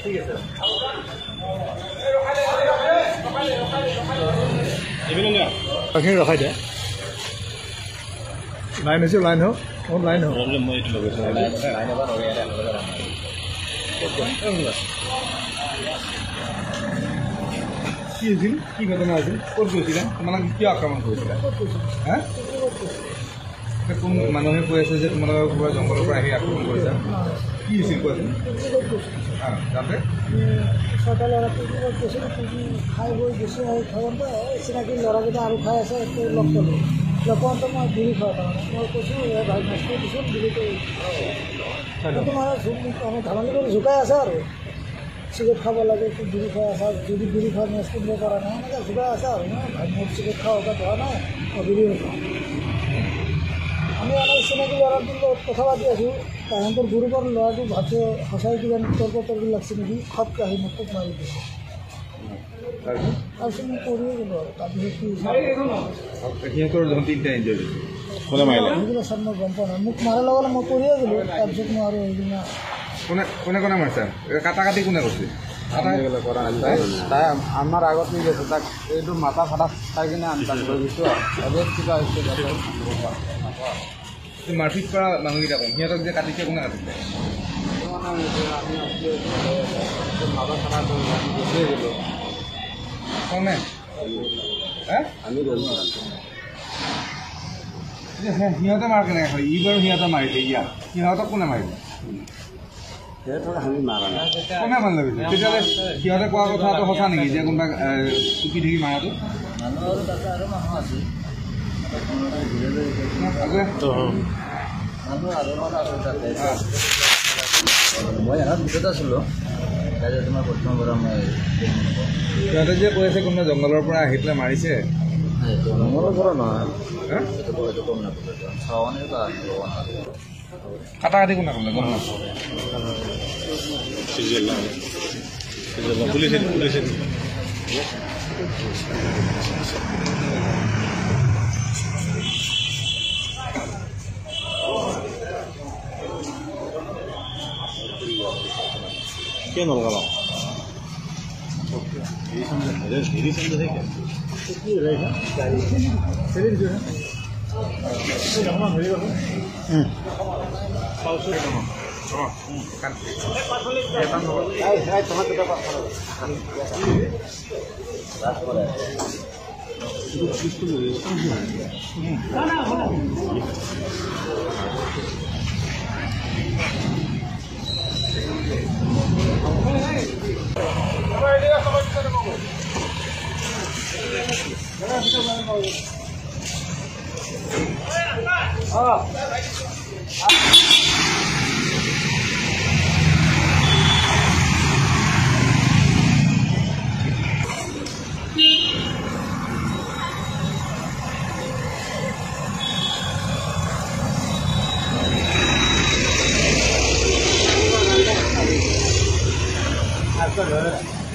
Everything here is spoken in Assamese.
ঠিক আছে বাকী ৰখাই দে লাইন হৈছে লাইন হওক লাইন হওক কি হৈছিল কি ঘটনা হৈছিল ক'ত গৈছিলে তোমালোক কিয় আক্ৰমণ কৰিছিলে হা কোন মানুহে কৈ আছে যে তোমালোকৰ ক'ৰবাত জংঘলৰ পৰা আহি আক্ৰমণ কৰিছা কি হৈছিল কোৱাচোন তাতে ছটা ল'ৰাটো গৈছিলোঁ খাই বৈ গুচি আহি খাওঁতে চিনাকি ল'ৰাকেইটা আৰু খাই আছে লগ পালোঁ লগ পাওঁতে মই বিড়ি খাওঁ তাৰমানে মই কৈছোঁ ভাই মাছটো দিছোঁ বিড়িটো তোমাৰ আমি ধেমালি কৰি জোকাই আছে আৰু চিগাৰেট খাব লাগে বিড়ি খাই আছা যদি বিড়ি খাই মেচ কৰিব পৰা নাই এনেকৈ জোকাই আছে আৰু ভাই মোৰ চিগাৰেট খাওঁ ধৰা নাই মই বিড়ি খাওঁ আমি এনেই চিনাকি ল'ৰাটোৰ লগত কথা পাতি আছোঁ তাহাঁতৰ গুৰুবৰ ল'ৰাটো ভাবছে সঁচাই কিবা তৰ্ক লাগছে নেকি খপকৈ আহি মোক খুব মাৰি দিছে তাৰপিছত মই কৰিয়ে গ'লোঁ আৰু তাৰপিছত কি সিহঁতৰ তিনিটা ইঞ্জৰি সেইবিলাক চাৰ মই গম পোৱা নাই মোক মাৰাৰ লগে মই কৰিয়ে গ'লোঁ তাৰপিছত মই আৰু সেইদিনা কোনে কোনে মাৰিছা কাটা কাটি কোনে কৰিছে তাই আমাৰ আগত নি গৈছে তাক এইটো মাথা ফাটা চাই কিনে আমি তাক লৈ গৈছোঁ আৰু কিবা হৈছে মাৰপিট কৰা মানুহকেইটা কম সিহঁতক যে কাটিছে কোনে কাটিছে মাথা ফাটা গুচিয়ে গ'লোঁ কোনে আমি সিহঁতে মাৰ কেনেকৈ হয় ই বাৰু সিহঁতে মাৰিছে ইয়াত সিহঁতক কোনে মাৰিলে আমি মাৰা নাই কোনে ভাল লাগিছে তেতিয়াহ'লে সিহঁতে কোৱা কথাটো সঁচা নেকি যে কোনোবা চুপি থাকি মাৰাটো মানুহ আৰু তাতে আৰু মানুহ আছিল মই এনাত ভিতৰত আছিলোঁ তাৰপিছত তোমাৰ বৰ্তমান পৰা মই সিহঁতে যে কৈ আছে কোনোবা জংঘলৰ পৰা আহি পেলাই মাৰিছে জংঘলৰ পৰা নহয় কাটা কাটি কোনে ক'লে গম নাপাওঁ পুলিচে क्या नलगा धीरे समझ है क्या रहेगा शरीर जो है आपका घर